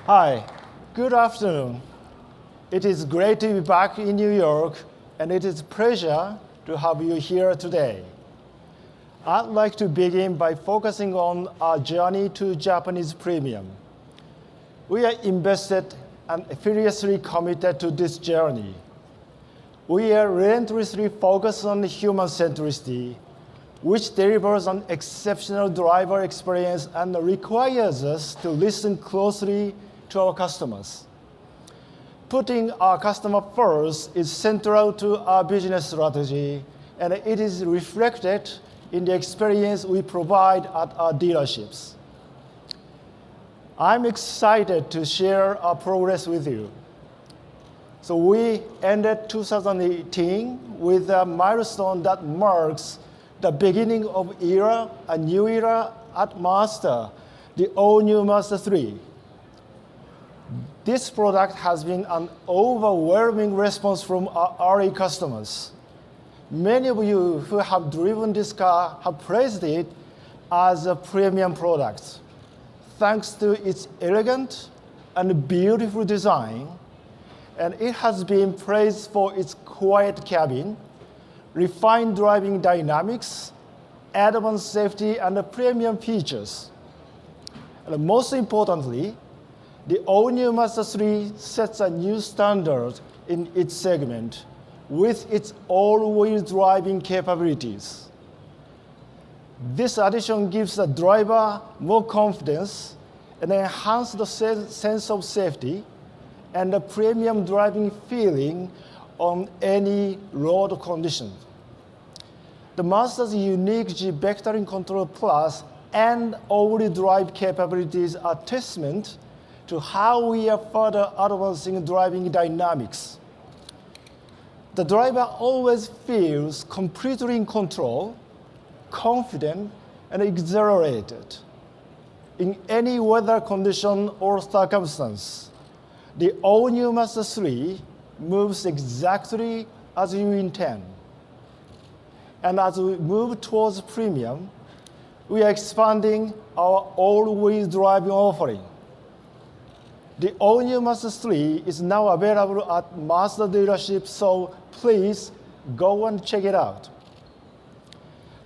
Hi, good afternoon. It is great to be back in New York, and it is a pleasure to have you here today. I'd like to begin by focusing on our journey to Japanese premium. We are invested and furiously committed to this journey. We are relentlessly focused on human centricity, which delivers an exceptional driver experience and requires us to listen closely to our customers. Putting our customer first is central to our business strategy, and it is reflected in the experience we provide at our dealerships. I'm excited to share our progress with you. So we ended 2018 with a milestone that marks the beginning of a new era at Mazda, the all-new Mazda 3. This product has been an overwhelming response from our early customers. Many of you who have driven this car have praised it as a premium product, thanks to its elegant and beautiful design, and it has been praised for its quiet cabin, refined driving dynamics, advanced safety, and premium features. And most importantly, the all-new Mazda 3 sets a new standard in its segment with its all-wheel driving capabilities. This addition gives the driver more confidence and enhances the sense of safety and a premium driving feeling on any road condition. The Mazda's unique G-Vectoring Control Plus and all-wheel drive capabilities are testament to how we are further advancing driving dynamics. The driver always feels completely in control, confident, and exhilarated. In any weather condition or circumstance, the all-new Mazda 3 moves exactly as you intend. And as we move towards premium, we are expanding our all-wheel driving offering. The all-new Mazda 3 is now available at Mazda dealerships, so please go and check it out.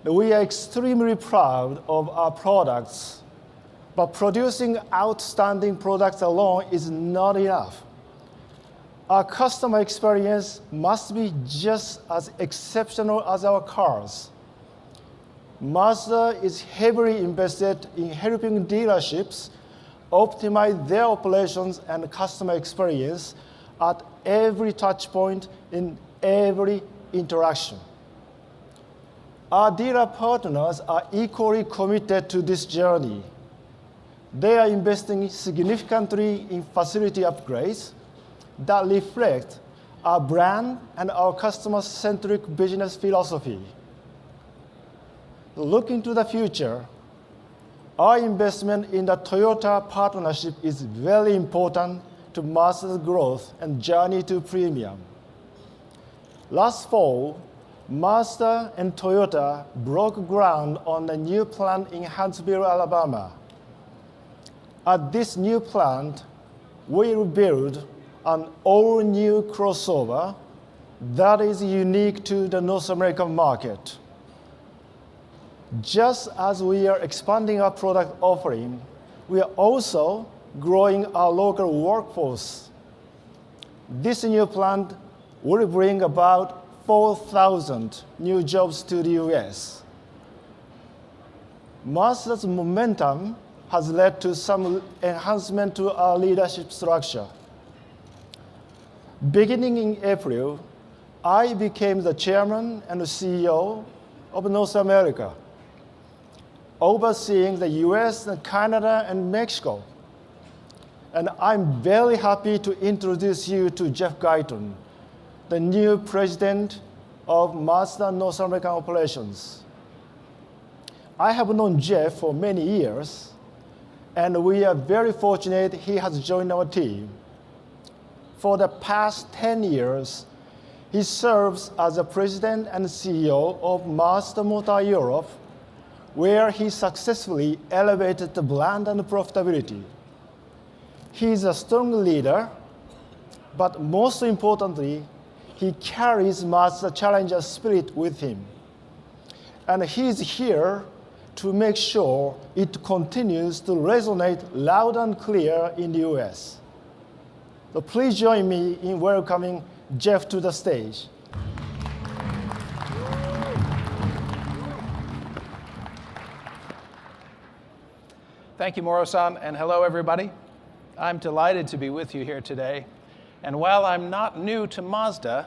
We are extremely proud of our products, but producing outstanding products alone is not enough. Our customer experience must be just as exceptional as our cars. Mazda is heavily invested in helping dealerships optimize their operations and customer experience at every touch point in every interaction. Our dealer partners are equally committed to this journey. They are investing significantly in facility upgrades that reflect our brand and our customer-centric business philosophy. Looking to the future, our investment in the Toyota partnership is very important to Mazda's growth and journey to premium. Last fall, Mazda and Toyota broke ground on a new plant in Huntsville, Alabama. At this new plant, we will build an all-new crossover that is unique to the North American market. Just as we are expanding our product offering, we are also growing our local workforce. This new plant will bring about 4,000 new jobs to the U.S. Mazda's momentum has led to some enhancement to our leadership structure. Beginning in April, I became the chairman and the CEO of North America, overseeing the US, Canada, and Mexico. And I'm very happy to introduce you to Jeffrey Guyton, the new president of Mazda North American Operations. I have known Jeff for many years, and we are very fortunate he has joined our team. For the past 10 years, he serves as the president and CEO of Mazda Motor Europe, where he successfully elevated the brand and profitability. He's a strong leader, but most importantly, he carries Mazda challenger spirit with him. And he's here to make sure it continues to resonate loud and clear in the US. So please join me in welcoming Jeff to the stage. Thank you, Moro-san, and hello, everybody. I'm delighted to be with you here today. And while I'm not new to Mazda,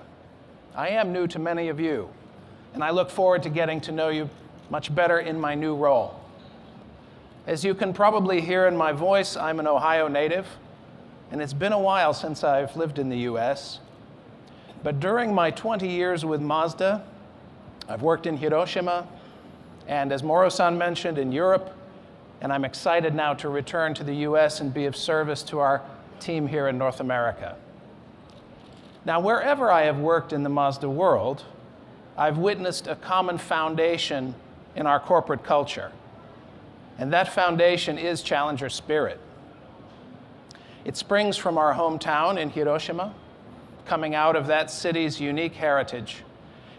I am new to many of you. And I look forward to getting to know you much better in my new role. As you can probably hear in my voice, I'm an Ohio native, and it's been a while since I've lived in the US. But during my 20 years with Mazda, I've worked in Hiroshima, and as Moro-san mentioned, in Europe, and I'm excited now to return to the US and be of service to our team here in North America. Now, wherever I have worked in the Mazda world, I've witnessed a common foundation in our corporate culture, and that foundation is challenger spirit. It springs from our hometown in Hiroshima, coming out of that city's unique heritage,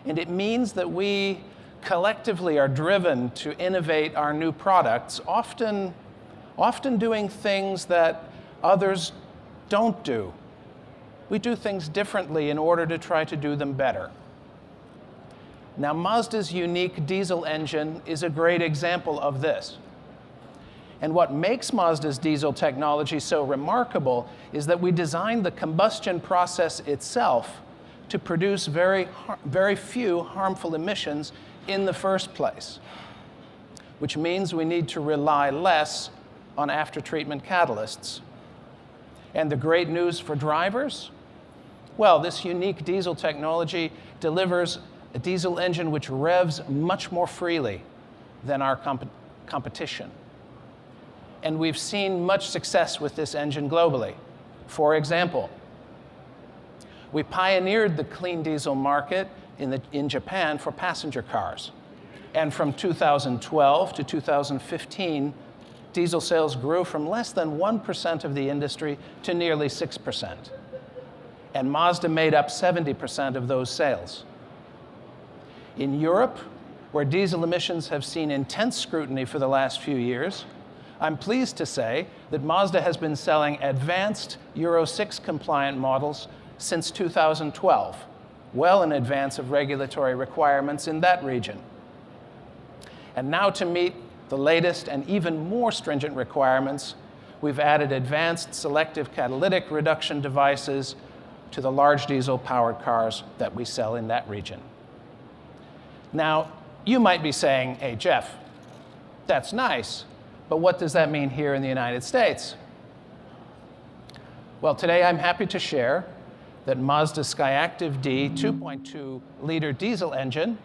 and it means that we collectively are driven to innovate our new products, often doing things that others don't do. We do things differently in order to try to do them better. Now, Mazda's unique diesel engine is a great example of this. And what makes Mazda's diesel technology so remarkable is that we designed the combustion process itself to produce very few harmful emissions in the first place, which means we need to rely less on after-treatment catalysts. And the great news for drivers? Well, this unique diesel technology delivers a diesel engine which revs much more freely than our competition. And we've seen much success with this engine globally. For example, we pioneered the clean diesel market in Japan for passenger cars. And from 2012 to 2015, diesel sales grew from less than 1% of the industry to nearly 6%. And Mazda made up 70% of those sales. In Europe, where diesel emissions have seen intense scrutiny for the last few years, I'm pleased to say that Mazda has been selling advanced Euro 6 compliant models since 2012. Well in advance of regulatory requirements in that region. And now to meet the latest and even more stringent requirements, we've added advanced selective catalytic reduction devices to the large diesel-powered cars that we sell in that region. Now, you might be saying, hey, Jeff, that's nice, but what does that mean here in the United States? Well, today I'm happy to share that Mazda Skyactiv-D 2.2-liter diesel engine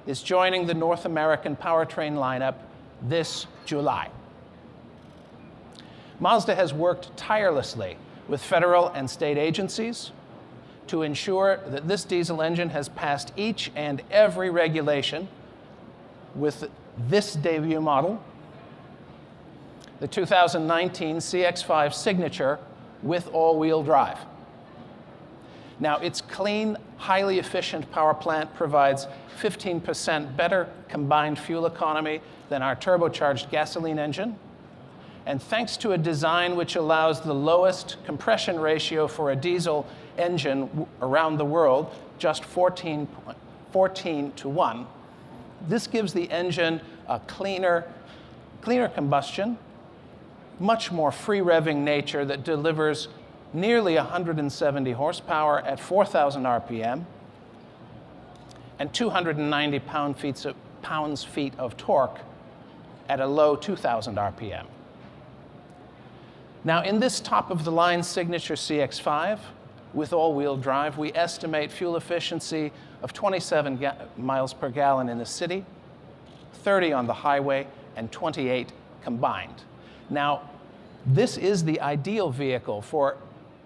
is joining the North American powertrain lineup this July. Mazda has worked tirelessly with federal and state agencies to ensure that this diesel engine has passed each and every regulation with this debut model, the 2019 CX-5 Signature with all-wheel drive. Now, its clean, highly efficient power plant provides 15% better combined fuel economy than our turbocharged gasoline engine. And thanks to a design which allows the lowest compression ratio for a diesel engine around the world, just 14 to 1, this gives the engine a cleaner combustion, much more free-revving nature that delivers nearly 170 horsepower at 4,000 RPM and 290 pounds-feet of torque at a low 2,000 RPM. Now, in this top-of-the-line Signature CX-5 with all-wheel drive, we estimate fuel efficiency of 27 miles per gallon in the city, 30 on the highway, and 28 combined. Now, this is the ideal vehicle for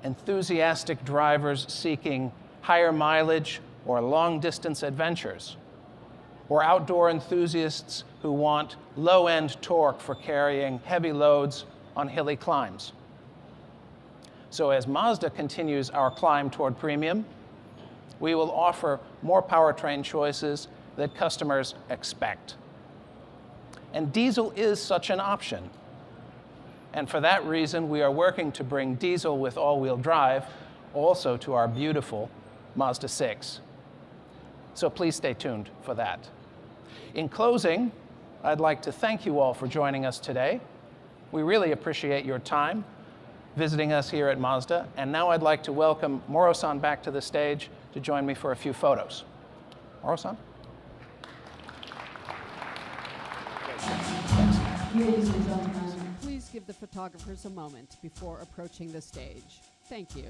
enthusiastic drivers seeking higher mileage or long-distance adventures, or outdoor enthusiasts who want low-end torque for carrying heavy loads on hilly climbs. So as Mazda continues our climb toward premium, we will offer more powertrain choices that customers expect. And diesel is such an option. And for that reason, we are working to bring diesel with all-wheel drive also to our beautiful Mazda 6. So please stay tuned for that. In closing, I'd like to thank you all for joining us today. We really appreciate your time visiting us here at Mazda. And now I'd like to welcome Moro-san back to the stage to join me for a few photos. Moro-san? Ladies and gentlemen, please give the photographers a moment before approaching the stage. Thank you.